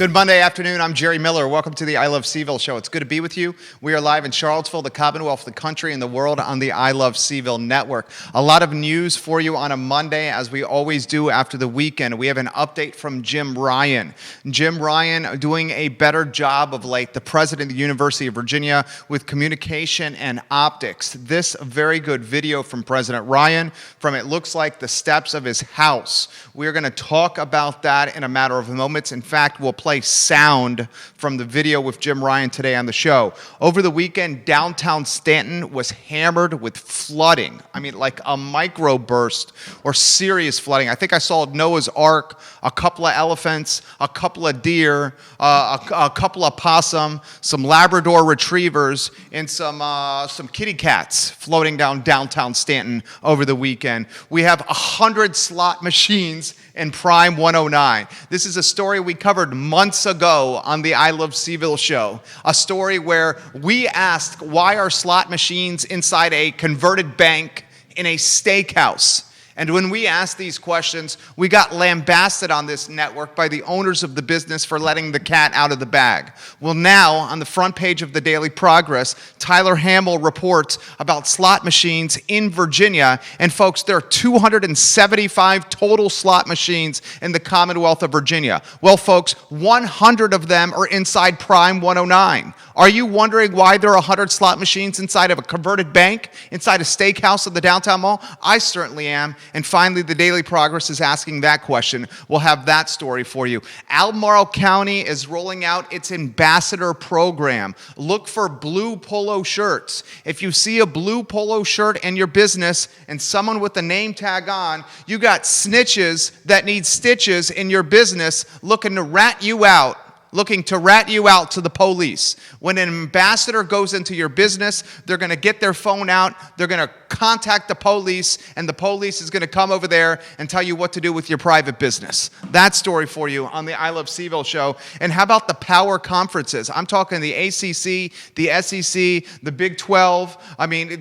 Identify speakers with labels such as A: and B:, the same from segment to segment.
A: Good Monday afternoon. I'm Jerry Miller. Welcome to the I Love CVille Show. It's good to be with you. We are live in Charlottesville, the Commonwealth, the country, and the world on the I Love CVille Network. A lot of news for you on a Monday, as we always do after the weekend. We have an update from Jim Ryan. Jim Ryan doing a better job of late, the president of the University of Virginia, with communication and optics. This very good video from President Ryan from, it looks like, the steps of his house. We're going to talk about that in a matter of moments. In fact, we'll play sound from the video with Jim Ryan today on the show. Over the weekend, downtown Staunton was hammered with flooding. I mean, like a microburst or serious flooding. I think I saw Noah's Ark, a couple of elephants, a couple of deer, a couple of possum, some Labrador retrievers, and some kitty cats floating down downtown Staunton over the weekend. We have 100 slot machines in Prime 109. This is a story we covered months ago on the I Love CVille Show. A story where we asked, why are slot machines inside a converted bank in a steakhouse? And when we asked these questions, we got lambasted on this network by the owners of the business for letting the cat out of the bag. Well, now, on the front page of the Daily Progress, Tyler Hamill reports about slot machines in Virginia. And folks, there are 275 total slot machines in the Commonwealth of Virginia. Well, folks, 100 of them are inside Prime 109. Are you wondering why there are 100 slot machines inside of a converted bank, inside a steakhouse at the downtown mall? I certainly am. And finally, the Daily Progress is asking that question. We'll have that story for you. Albemarle County is rolling out its ambassador program. Look for blue polo shirts. If you see a blue polo shirt in your business and someone with a name tag on, you got snitches that need stitches in your business looking to rat you out to the police. When an ambassador goes into your business, they're going to get their phone out, they're going to contact the police, and the police is going to come over there and tell you what to do with your private business. That story for you on the I Love CVille Show. And how about the power conferences? I'm talking the ACC, the SEC, the Big 12. I mean,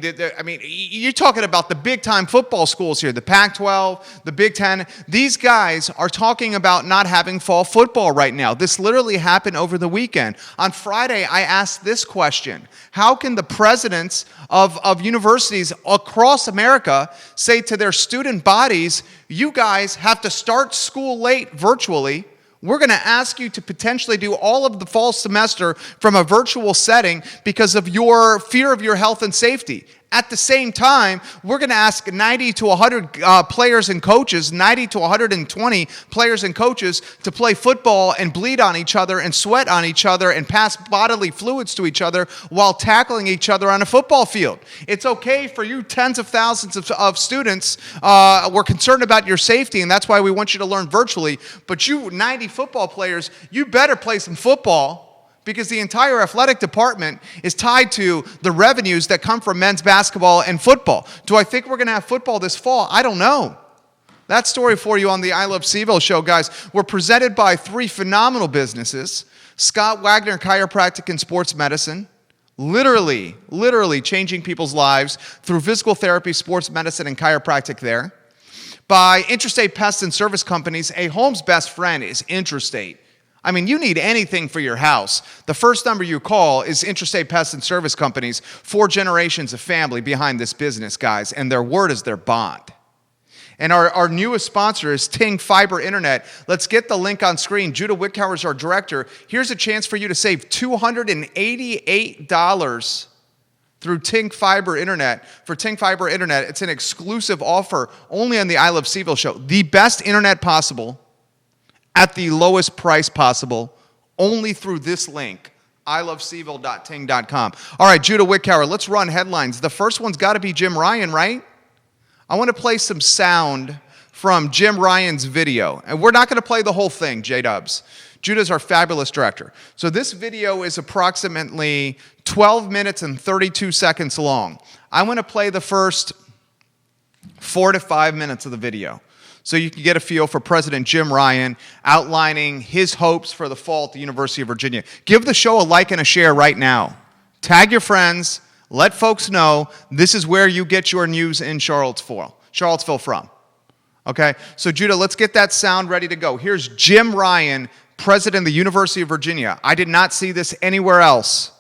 A: you're talking about the big-time football schools here, the Pac-12, the Big 10. These guys are talking about not having fall football right now. This literally happened over the weekend. On Friday, I asked this question: how can the presidents of universities across America say to their student bodies, you guys have to start school late virtually? We're going to ask you to potentially do all of the fall semester from a virtual setting because of your fear of your health and safety. At the same time, we're going to ask 90 to 100 players and coaches, 90 to 120 players and coaches to play football and bleed on each other and sweat on each other and pass bodily fluids to each other while tackling each other on a football field. It's okay for you tens of thousands of students. We're concerned about your safety, and that's why we want you to learn virtually. But you 90 football players, you better play some football, because the entire athletic department is tied to the revenues that come from men's basketball and football. Do I think we're going to have football this fall? I don't know. That story for you on the I Love CVille Show, guys. We're presented by three phenomenal businesses: Scott Wagner Chiropractic and Sports Medicine, literally changing people's lives through physical therapy, sports medicine, and chiropractic there. By Interstate Pest and Service Companies. A home's best friend is Interstate. I mean, you need anything for your house. The first number you call is Interstate Pest and Service Companies. 4 generations of family behind this business, guys, and their word is their bond. And our newest sponsor is Ting Fiber Internet. Let's get the link on screen. Judah Wickhauer is our director. Here's a chance for you to save $288 through Ting Fiber Internet. For Ting Fiber Internet, it's an exclusive offer only on the I Love CVille Show. The best internet possible, at the lowest price possible, only through this link, ilovecville.ting.com. All right, Judah Wickhauer, let's run headlines. The first one's got to be Jim Ryan, right? I want to play some sound from Jim Ryan's video. And we're not going to play the whole thing, J-Dubs. Judah's our fabulous director. So this video is approximately 12 minutes and 32 seconds long. I want to play the first 4 to 5 minutes of the video, so you can get a feel for President Jim Ryan outlining his hopes for the fall at the University of Virginia. Give the show a like and a share right now. Tag your friends. Let folks know this is where you get your news in Charlottesville from. Okay? So, Judah, let's get that sound ready to go. Here's Jim Ryan president of the University of Virginia. I did not see this anywhere else.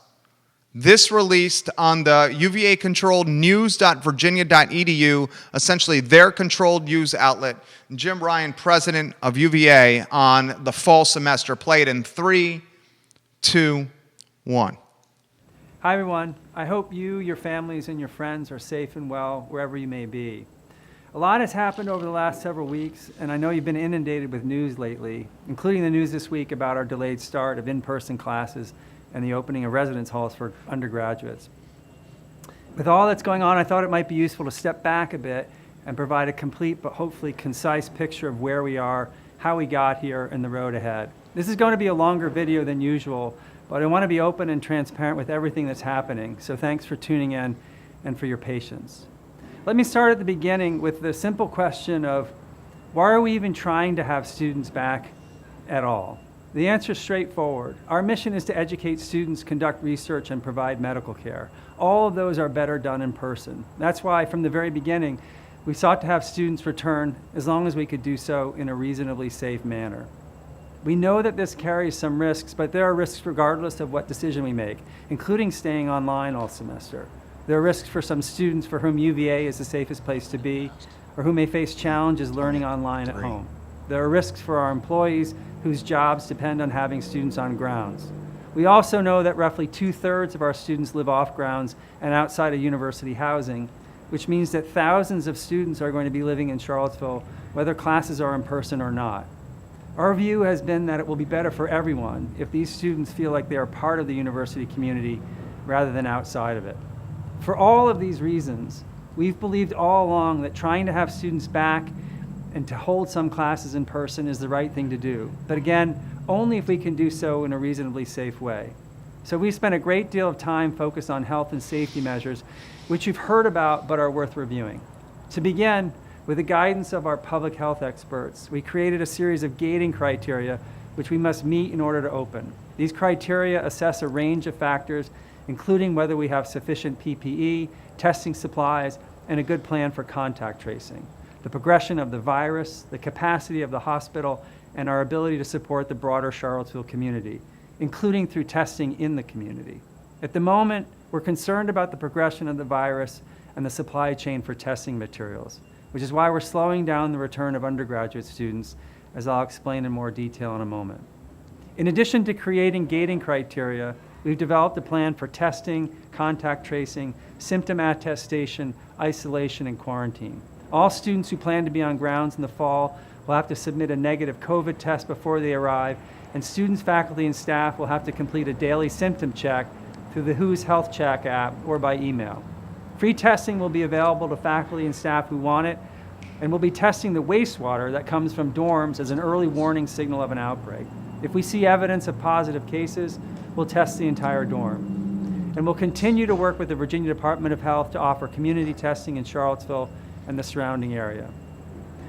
A: This released on the UVA-controlled news.virginia.edu, essentially their controlled news outlet. Jim Ryan, president of UVA, on the fall semester. Play it in 3, 2, 1.
B: Hi, everyone. I hope you, your families, and your friends are safe and well wherever you may be. A lot has happened over the last several weeks, and I know you've been inundated with news lately, including the news this week about our delayed start of in-person classes and the opening of residence halls for undergraduates. With all that's going on, I thought it might be useful to step back a bit and provide a complete but hopefully concise picture of where we are, how we got here, and the road ahead. This is going to be a longer video than usual, but I want to be open and transparent with everything that's happening, so thanks for tuning in and for your patience. Let me start at the beginning with the simple question of, why are we even trying to have students back at all? The answer is straightforward. Our mission is to educate students, conduct research, and provide medical care. All of those are better done in person. That's why, from the very beginning, we sought to have students return as long as we could do so in a reasonably safe manner. We know that this carries some risks, but there are risks regardless of what decision we make, including staying online all semester. There are risks for some students for whom UVA is the safest place to be, or who may face challenges learning online at home. There are risks for our employees whose jobs depend on having students on grounds. We also know that roughly 2/3 of our students live off grounds and outside of university housing, which means that thousands of students are going to be living in Charlottesville, whether classes are in person or not. Our view has been that it will be better for everyone if these students feel like they are part of the university community rather than outside of it. For all of these reasons, we've believed all along that trying to have students back and to hold some classes in person is the right thing to do. But again, only if we can do so in a reasonably safe way. So we spent a great deal of time focused on health and safety measures, which you've heard about but are worth reviewing. To begin, with the guidance of our public health experts, we created a series of gating criteria which we must meet in order to open. These criteria assess a range of factors, including whether we have sufficient PPE, testing supplies, and a good plan for contact tracing, the progression of the virus, the capacity of the hospital, and our ability to support the broader Charlottesville community, including through testing in the community. At the moment, we're concerned about the progression of the virus and the supply chain for testing materials, which is why we're slowing down the return of undergraduate students, as I'll explain in more detail in a moment. In addition to creating gating criteria, we've developed a plan for testing, contact tracing, symptom attestation, isolation, and quarantine. All students who plan to be on grounds in the fall will have to submit a negative COVID test before they arrive, and students, faculty, and staff will have to complete a daily symptom check through the WHO's Health Check app or by email. Free testing will be available to faculty and staff who want it, and we'll be testing the wastewater that comes from dorms as an early warning signal of an outbreak. If we see evidence of positive cases, we'll test the entire dorm. And we'll continue to work with the Virginia Department of Health to offer community testing in Charlottesville and the surrounding area.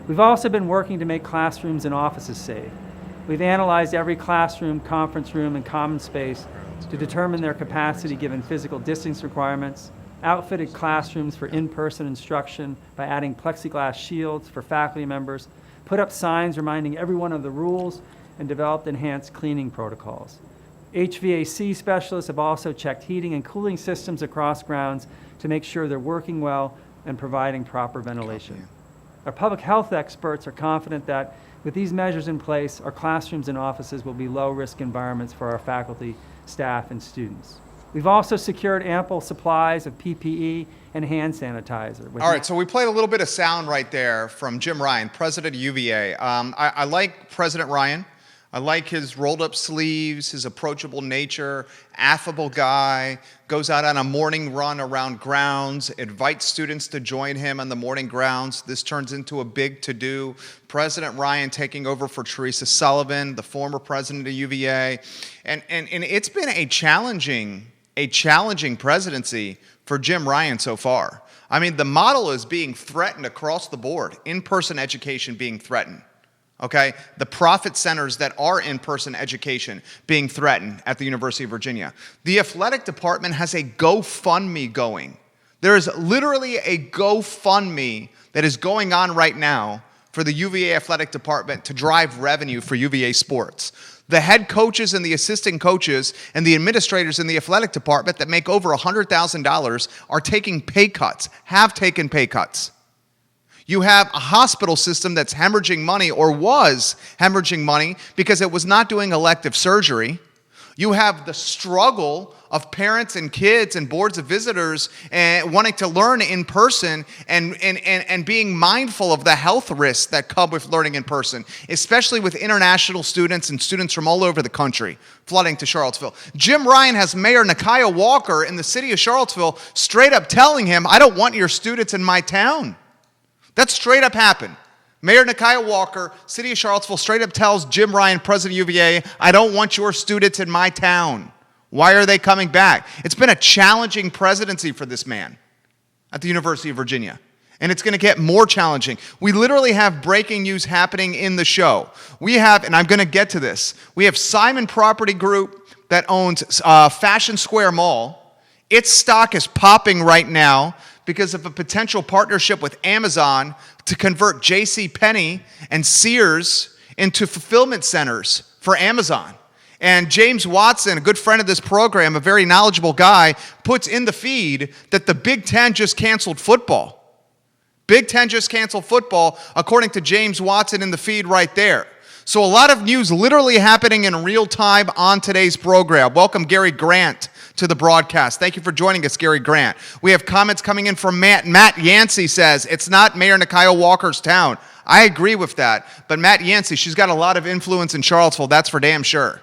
B: We've also been working to make classrooms and offices safe. We've analyzed every classroom, conference room, and common space to determine their capacity given physical distance requirements, outfitted classrooms for in-person instruction by adding plexiglass shields for faculty members, put up signs reminding everyone of the rules, and developed enhanced cleaning protocols. HVAC specialists have also checked heating and cooling systems across grounds to make sure they're working well and providing proper ventilation. Our public health experts are confident that with these measures in place, our classrooms and offices will be low-risk environments for our faculty, staff, and students. We've also secured ample supplies of PPE and hand sanitizer.
A: All right, so we played a little bit of sound right there from Jim Ryan, president of UVA. I like President Ryan. I like his rolled-up sleeves, his approachable nature, affable guy, goes out on a morning run around grounds, invites students to join him on the morning grounds. This turns into a big to-do. President Ryan taking over for Teresa Sullivan, the former president of UVA. And it's been a challenging presidency for Jim Ryan so far. I mean, the model is being threatened across the board, in-person education being threatened. Okay, the profit centers that are in-person education being threatened at the University of Virginia. The athletic department has a GoFundMe going. There is literally a GoFundMe that is going on right now for the UVA athletic department to drive revenue for UVA sports. The head coaches and the assistant coaches and the administrators in the athletic department that make over $100,000 are taking pay cuts, have taken pay cuts. You have a hospital system that's hemorrhaging money or was hemorrhaging money because it was not doing elective surgery. You have the struggle of parents and kids and boards of visitors wanting to learn in person and being mindful of the health risks that come with learning in person, especially with international students and students from all over the country flooding to Charlottesville. Jim Ryan has Mayor Nikiah Walker in the city of Charlottesville straight up telling him, I don't want your students in my town. That straight up happened. Mayor Nikiah Walker, city of Charlottesville, straight up tells Jim Ryan, president of UVA, I don't want your students in my town. Why are they coming back? It's been a challenging presidency for this man at the University of Virginia. And it's going to get more challenging. We literally have breaking news happening in the show. We have, and I'm going to get to this, we have Simon Property Group that owns Fashion Square Mall. Its stock is popping right now because of a potential partnership with Amazon to convert JCPenney and Sears into fulfillment centers for Amazon. And James Watson, a good friend of this program, a very knowledgeable guy, puts in the feed that the Big Ten just canceled football. Big Ten just canceled football, according to James Watson in the feed right there. So a lot of news literally happening in real time on today's program. Welcome, Gary Grant, to the broadcast. Thank you for joining us, Gary Grant. We have comments coming in from Matt. Matt Yancey says, it's not Mayor Nikiah Walker's town. I agree with that. But Matt Yancey, she's got a lot of influence in Charlottesville. That's for damn sure.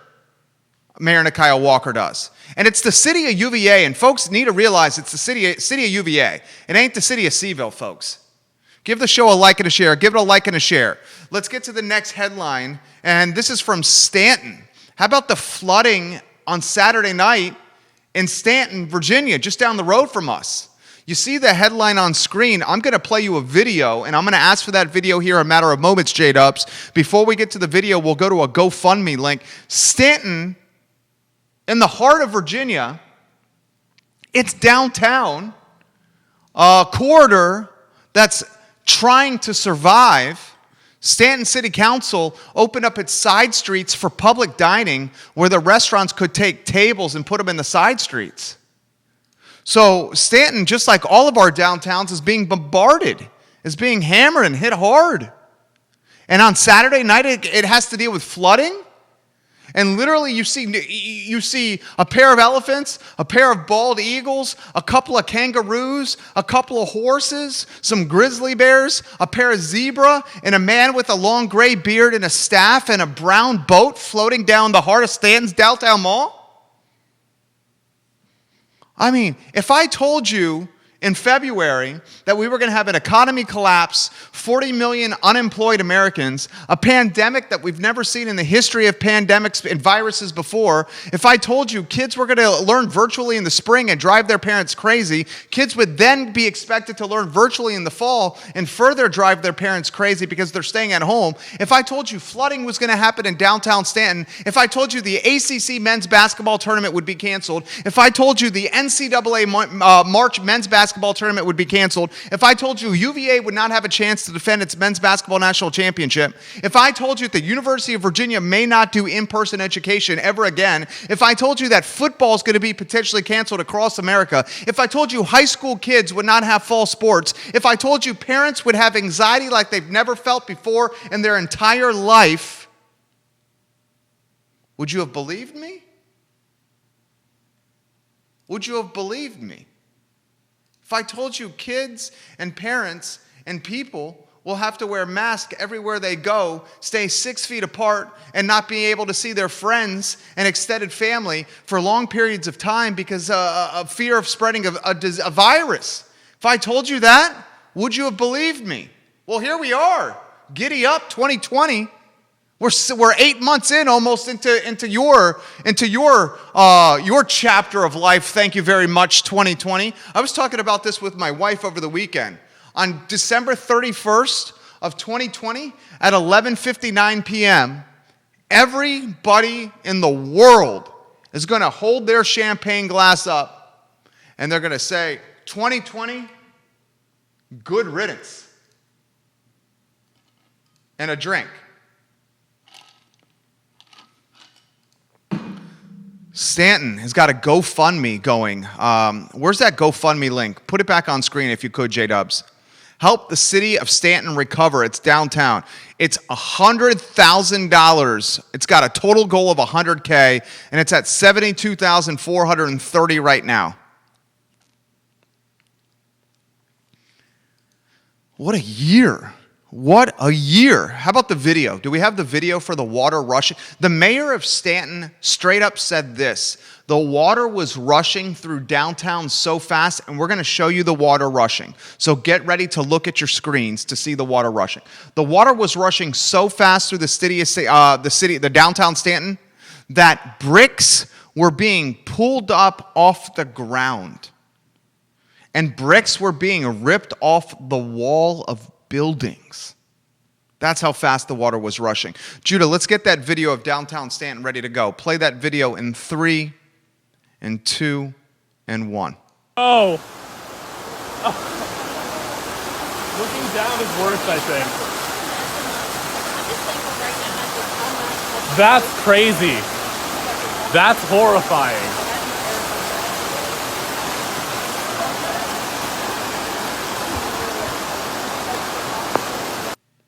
A: Mayor Nikiah Walker does. And it's the city of UVA, and folks need to realize it's the city of UVA. It ain't the city of CVille, folks. Give the show a like and a share. Give it a like and a share. Let's get to the next headline, and this is from Staunton. How about the flooding on Saturday night in Staunton, Virginia, just down the road from us? You see the headline on screen. I'm going to play you a video, and I'm going to ask for that video here in a matter of moments, J-Dubs. Before we get to the video, we'll go to a GoFundMe link. Staunton, in the heart of Virginia, it's downtown, a corridor that's trying to survive. Staunton City Council opened up its side streets for public dining where the restaurants could take tables and put them in the side streets. So Staunton, just like all of our downtowns, is being bombarded, is being hammered and hit hard. And on Saturday night, it has to deal with flooding. And literally you see a pair of elephants, a pair of bald eagles, a couple of kangaroos, a couple of horses, some grizzly bears, a pair of zebra, and a man with a long gray beard and a staff and a brown boat floating down the heart of Staunton's Downtown Mall. I mean, if I told you in February that we were going to have an economy collapse, 40 million unemployed Americans, a pandemic that we've never seen in the history of pandemics and viruses before, if I told you kids were going to learn virtually in the spring and drive their parents crazy, kids would then be expected to learn virtually in the fall and further drive their parents crazy because they're staying at home, if I told you flooding was going to happen in downtown Staunton, if I told you the ACC men's basketball tournament would be canceled, if I told you the NCAA March men's basketball tournament would be canceled, if I told you UVA would not have a chance to defend its men's basketball national championship, if I told you the University of Virginia may not do in-person education ever again, if I told you that football is going to be potentially canceled across America, if I told you high school kids would not have fall sports, if I told you parents would have anxiety like they've never felt before in their entire life, would you have believed me? Would you have believed me? If I told you kids and parents and people will have to wear masks everywhere they go, stay 6 feet apart, and not be able to see their friends and extended family for long periods of time because of fear of spreading a virus. If I told you that, would you have believed me? Well, here we are. Giddy up 2020. We're 8 months in almost into your chapter of life. Thank you very much, 2020. I was talking about this with my wife over the weekend. On December 31st of 2020 at 11:59 p.m., everybody in the world is going to hold their champagne glass up and they're going to say, 2020, good riddance. And a drink. Staunton has got a GoFundMe going. Where's that GoFundMe link? Put it back on screen if you could, J-Dubs. Help the city of Staunton recover. It's downtown. It's $100,000. It's got a total goal of $100K, and it's at $72,430 right now. What a year. What a year. How about the video? Do we have the video for the water rushing? The mayor of Staunton straight up said this. The water was rushing through downtown so fast, and we're going to show you the water rushing. So get ready to look at your screens to see the water rushing. The water was rushing so fast through the downtown Staunton, that bricks were being pulled up off the ground. And bricks were being ripped off the wall of buildings. That's how fast the water was rushing. Judah, let's get that video of downtown Staunton ready to go. Play that video in 3, and 2, and 1.
C: Oh. Looking down is worse, I think. That's crazy. That's horrifying.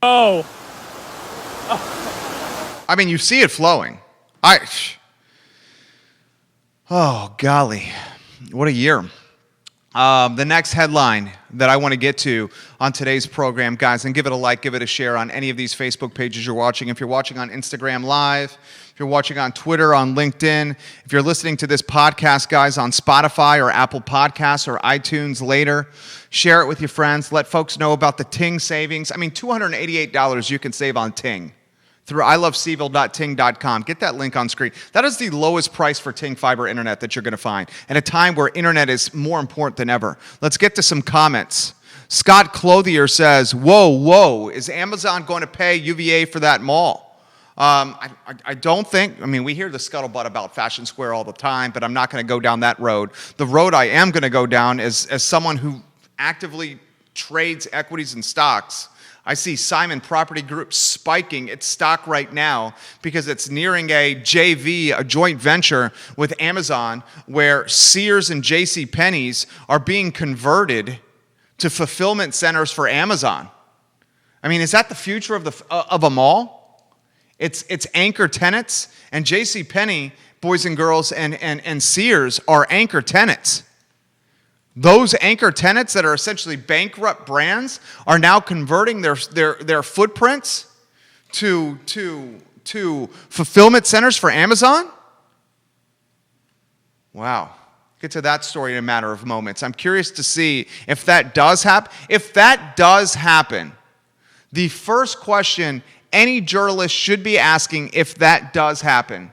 C: Oh.
A: I mean, you see it flowing. Oh, golly. What a year. The next headline that I want to get to on today's program, guys, and give it a like, give it a share on any of these Facebook pages you're watching. If you're watching on Instagram Live, if you're watching on Twitter, on LinkedIn, if you're listening to this podcast, guys, on Spotify or Apple Podcasts or iTunes later, share it with your friends. Let folks know about the Ting savings. I mean, $288 you can save on Ting through ilovecville.ting.com. Get that link on screen. That is the lowest price for Ting fiber internet that you're going to find at a time where internet is more important than ever. Let's get to some comments. Scott Clothier says, whoa, is Amazon going to pay UVA for that mall? I don't think, I mean, we hear the scuttlebutt about Fashion Square all the time, but I'm not going to go down that road. The road I am going to go down is as someone who actively trades equities and stocks. I see Simon Property Group spiking its stock right now because it's nearing a JV, a joint venture with Amazon, where Sears and JCPenney's are being converted to fulfillment centers for Amazon. I mean, is that the future of a mall? It's anchor tenants, and JCPenney, boys and girls, and Sears are anchor tenants. Those anchor tenants that are essentially bankrupt brands are now converting their footprints to fulfillment centers for Amazon? Wow. Get to that story in a matter of moments. I'm curious to see if that does happen. If that does happen, the first question any journalist should be asking if that does happen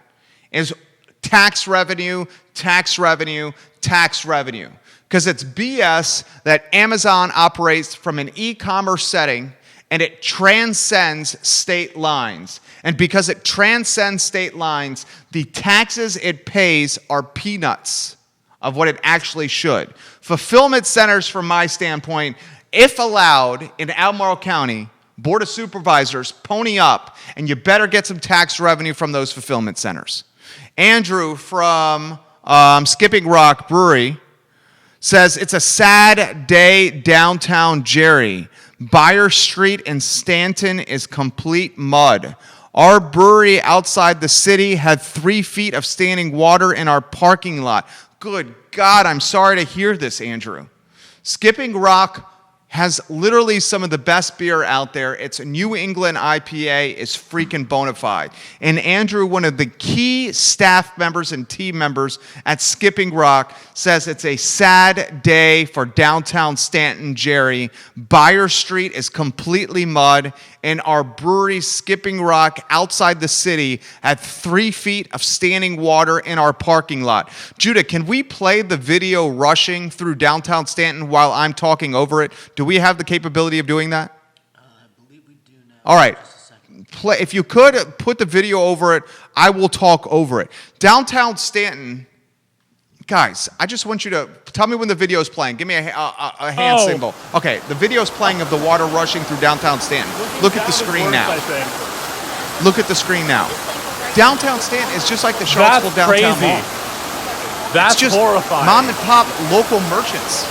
A: is tax revenue, tax revenue, tax revenue. Because it's BS that Amazon operates from an e-commerce setting and it transcends state lines. And because it transcends state lines, the taxes it pays are peanuts of what it actually should. Fulfillment centers, from my standpoint, if allowed in Albemarle County, Board of Supervisors, pony up, and you better get some tax revenue from those fulfillment centers. Andrew from Skipping Rock Brewery says, it's a sad day downtown Jerry. Byers Street in Staunton is complete mud. Our brewery outside the city had 3 feet of standing water in our parking lot. Good God, I'm sorry to hear this, Andrew. Skipping Rock has literally some of the best beer out there. It's a New England IPA. It's freaking bona fide. And Andrew, one of the key staff members and team members at Skipping Rock, says it's a sad day for downtown Staunton, Jerry. Byers Street is completely mud, and our brewery, Skipping Rock, outside the city, had 3 feet of standing water in our parking lot. Judah, can we play the video rushing through downtown Staunton while I'm talking over it? Do we have the capability of doing that?
D: I believe we do now.
A: All right. If you could put the video over it, I will talk over it. Downtown Staunton, guys, I just want you to tell me when the video is playing. Give me a hand symbol. Okay, the video is playing of the water rushing through downtown Staunton. Look at the screen now. Look at the screen now. Downtown Staunton is just like the Charlottesville downtown mall.
C: That's
A: it's just
C: horrifying.
A: mom and pop local merchants.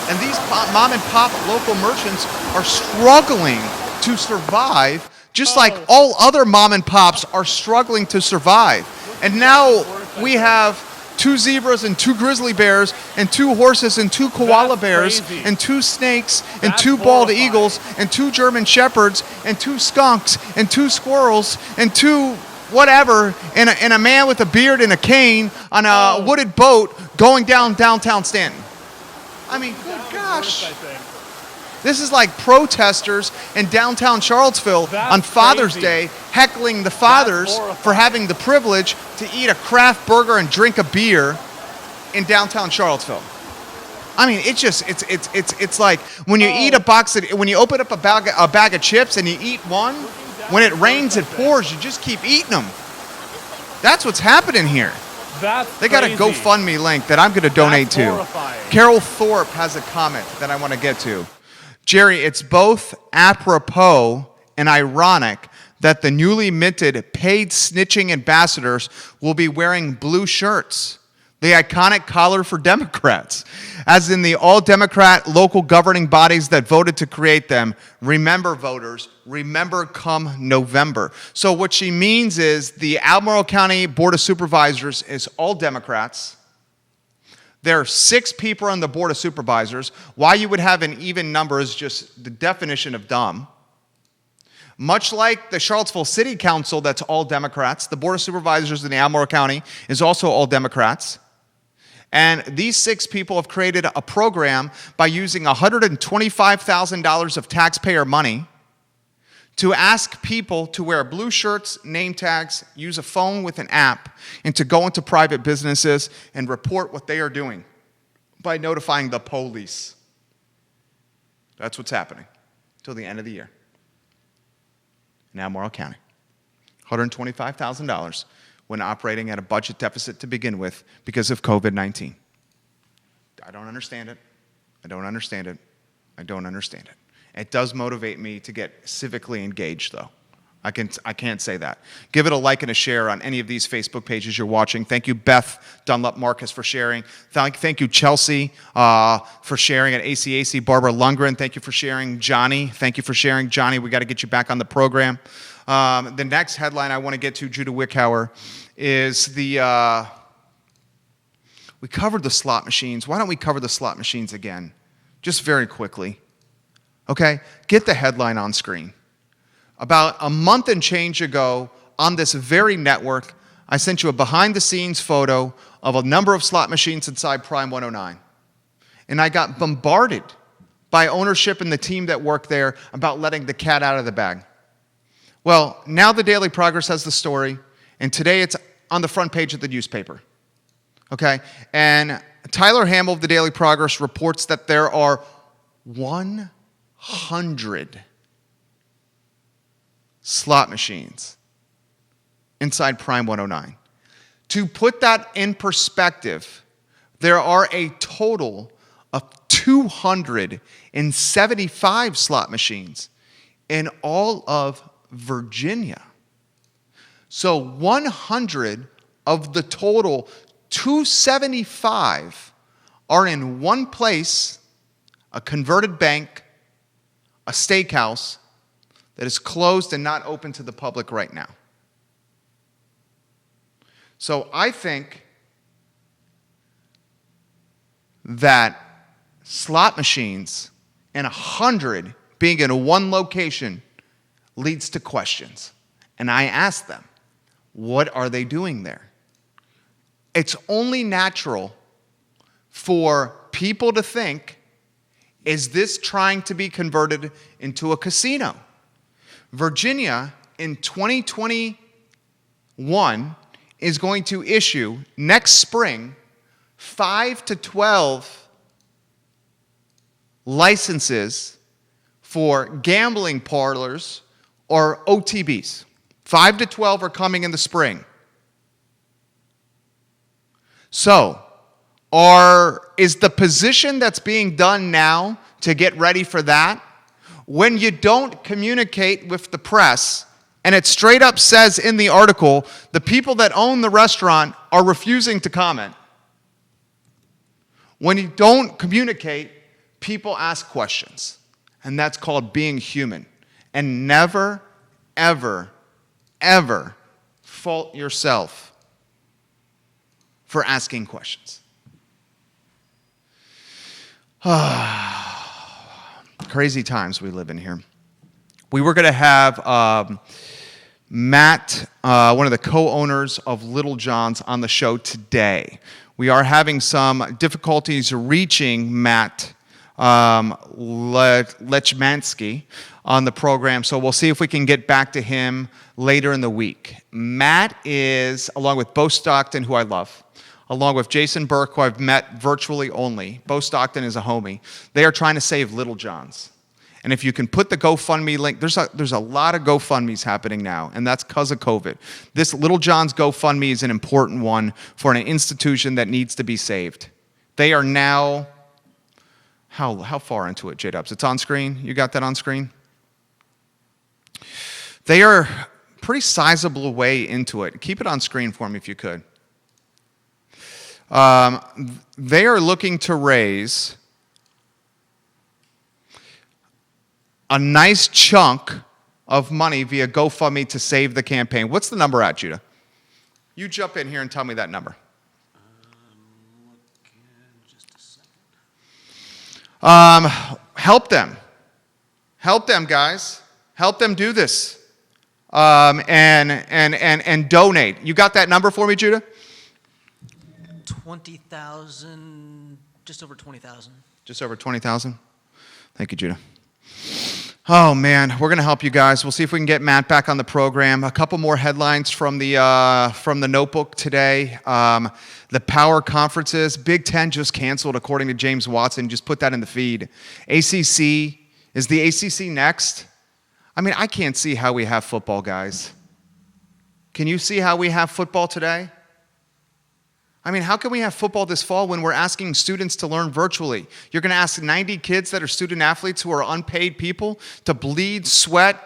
A: And these mom and pop local merchants are struggling to survive, just like all other mom and pops are struggling to survive. And now we have 2 zebras and 2 grizzly bears and 2 horses and 2 koala
C: That's
A: bears
C: crazy.
A: and 2 snakes and
C: That's
A: 2 bald
C: horrifying.
A: eagles and 2 German shepherds and 2 skunks and 2 squirrels and 2 whatever and a man with a beard and a cane on a wooded boat going downtown Staunton. I mean, good gosh. This is like protesters in downtown Charlottesville
C: That's
A: on Father's
C: crazy.
A: Day heckling the fathers
C: horrifying.
A: for having the privilege to eat a craft burger and drink a beer in downtown Charlottesville. I mean, it's like when you eat when you open up a bag of chips and you eat one, when it rains it pours, you just keep eating them. That's what's happening here.
C: That's
A: They got a
C: crazy.
A: GoFundMe link that I'm going to donate
C: That's
A: to.
C: horrifying.
A: Carol Thorpe has a comment that I want to get to. Jerry, it's both apropos and ironic that the newly minted paid snitching ambassadors will be wearing blue shirts, the iconic color for Democrats, as in the all-Democrat local governing bodies that voted to create them. Remember, voters, remember come November. So what she means is the Albemarle County Board of Supervisors is all Democrats. There are 6 people on the Board of Supervisors. Why you would have an even number is just the definition of dumb. Much like the Charlottesville City Council, that's all Democrats, the Board of Supervisors in the Albemarle County is also all Democrats. And these 6 people have created a program by using $125,000 of taxpayer money to ask people to wear blue shirts, name tags, use a phone with an app, and to go into private businesses and report what they are doing by notifying the police. That's what's happening till the end of the year in Albemarle County. $125,000 when operating at a budget deficit to begin with because of COVID-19. I don't understand it. I don't understand it. I don't understand it. It does motivate me to get civically engaged, though. I can't say that. Give it a like and a share on any of these Facebook pages you're watching. Thank you, Beth Dunlop Marcus, for sharing. Thank you, Chelsea, for sharing at ACAC. Barbara Lundgren, thank you for sharing. Johnny, thank you for sharing. Johnny, we got to get you back on the program. The next headline I want to get to, Judah Wickhauer, is we covered the slot machines. Why don't we cover the slot machines again? Just very quickly. Okay? Get the headline on screen. About a month and change ago, on this very network, I sent you a behind-the-scenes photo of a number of slot machines inside Prime 109. And I got bombarded by ownership and the team that worked there about letting the cat out of the bag. Well, now the Daily Progress has the story, and today it's on the front page of the newspaper. Okay? And Tyler Hamill of the Daily Progress reports that there are 100 slot machines inside Prime 109. To put that in perspective, there are a total of 275 slot machines in all of Virginia. So 100 of the total 275 are in one place, a converted bank, a steakhouse that is closed and not open to the public right now. So I think that slot machines and 100 being in one location leads to questions. And I ask them, what are they doing there? It's only natural for people to think, is this trying to be converted into a casino? Virginia in 2021 is going to issue next spring 5 to 12 licenses for gambling parlors or OTBs. 5 to 12 are coming in the spring. So, is the position that's being done now to get ready for that, when you don't communicate with the press And it straight up says in the article, the people that own the restaurant are refusing to comment. When you don't communicate, people ask questions. And that's called being human. And never, ever, ever fault yourself for asking questions. Crazy times we live in here. We were going to have Matt, one of the co-owners of LittleJohn's, on the show today. We are having some difficulties reaching Matt Lechmansky on the program, so we'll see if we can get back to him later in the week. Matt is, along with Bo Stockton, who I love, along with Jason Burke, who I've met virtually only. Bo Stockton is a homie. They are trying to save LittleJohn's. And if you can put the GoFundMe link, there's a lot of GoFundMes happening now, and that's because of COVID. This LittleJohn's GoFundMe is an important one for an institution that needs to be saved. They are now, how far into it, J-Dubs? It's on screen? You got that on screen? They are pretty sizable way into it. Keep it on screen for me if you could. They are looking to raise a nice chunk of money via GoFundMe to save the campaign. What's the number at, Judah? You jump in here and tell me that number.
D: Looking just a second.
A: Help them. Help them, guys. Help them do this. And donate. You got that number for me, Judah?
D: 20,000, just over 20,000.
A: Just over 20,000? Thank you, Judah. Oh, man, we're going to help you guys. We'll see if we can get Matt back on the program. A couple more headlines from the notebook today. The power conferences. Big Ten just canceled, according to James Watson. Just put that in the feed. ACC. Is the ACC next? I mean, I can't see how we have football, guys. Can you see how we have football today? I mean, how can we have football this fall when we're asking students to learn virtually? You're going to ask 90 kids that are student athletes who are unpaid people to bleed, sweat,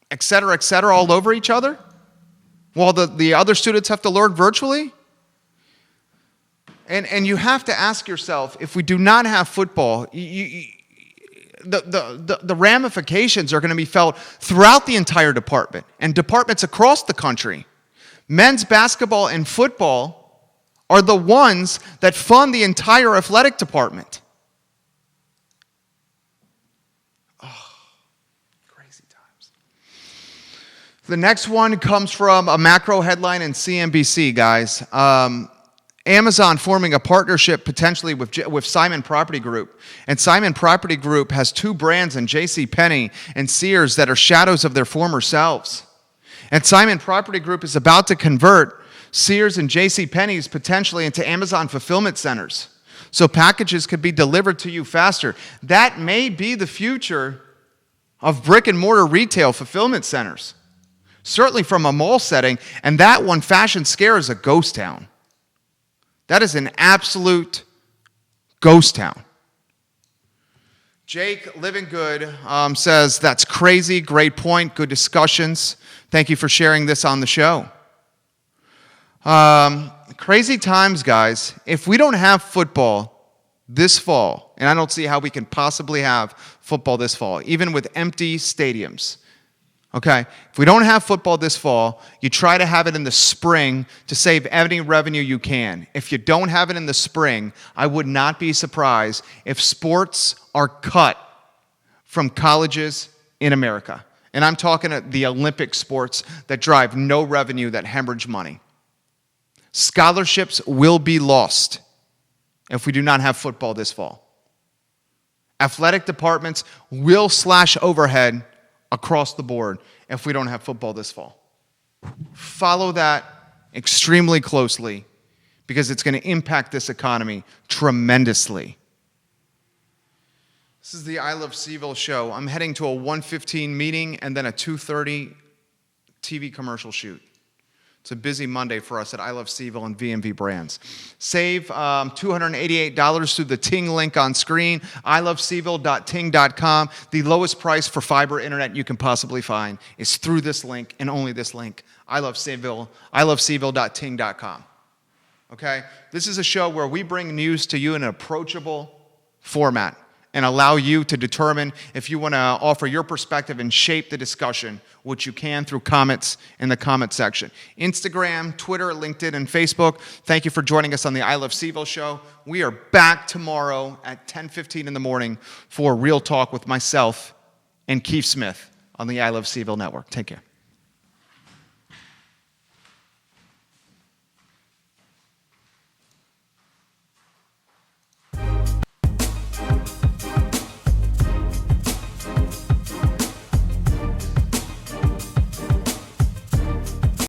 A: et cetera, all over each other? While the other students have to learn virtually? And you have to ask yourself, if we do not have football, the ramifications are going to be felt throughout the entire department and departments across the country. Men's basketball and football are the ones that fund the entire athletic department. Oh, crazy times. The next one comes from a macro headline in CNBC, guys. Amazon forming a partnership potentially with Simon Property Group. And Simon Property Group has two brands in JCPenney and Sears that are shadows of their former selves. And Simon Property Group is about to convert Sears and JCPenney's potentially into Amazon fulfillment centers, so packages could be delivered to you faster. That may be the future of brick and mortar retail fulfillment centers, certainly from a mall setting, and that one, Fashion Scare, is a ghost town. That is an absolute ghost town. Jake Living Good says, that's crazy, great point, good discussions. Thank you for sharing this on the show. Crazy times, guys. If we don't have football this fall, and I don't see how we can possibly have football this fall, even with empty stadiums, okay? If we don't have football this fall, you try to have it in the spring to save any revenue you can. If you don't have it in the spring, I would not be surprised if sports are cut from colleges in America. And I'm talking the Olympic sports that drive no revenue, that hemorrhage money. Scholarships will be lost if we do not have football this fall. Athletic departments will slash overhead across the board if we don't have football this fall. Follow that extremely closely because it's going to impact this economy tremendously. This is the I Love CVille show. I'm heading to a 1:15 meeting and then a 2:30 TV commercial shoot. It's a busy Monday for us at I Love CVille and VMV Brands. Save $288 through the Ting link on screen, ilovecville.ting.com. The lowest price for fiber internet you can possibly find is through this link and only this link, ilovecville.ting.com. Okay? This is a show where we bring news to you in an approachable format and allow you to determine if you want to offer your perspective and shape the discussion, which you can through comments in the comment section. Instagram, Twitter, LinkedIn, and Facebook. Thank you for joining us on the I Love CVille Show. We are back tomorrow at 10:15 in the morning for Real Talk with myself and Keith Smith on the I Love CVille Network. Take care.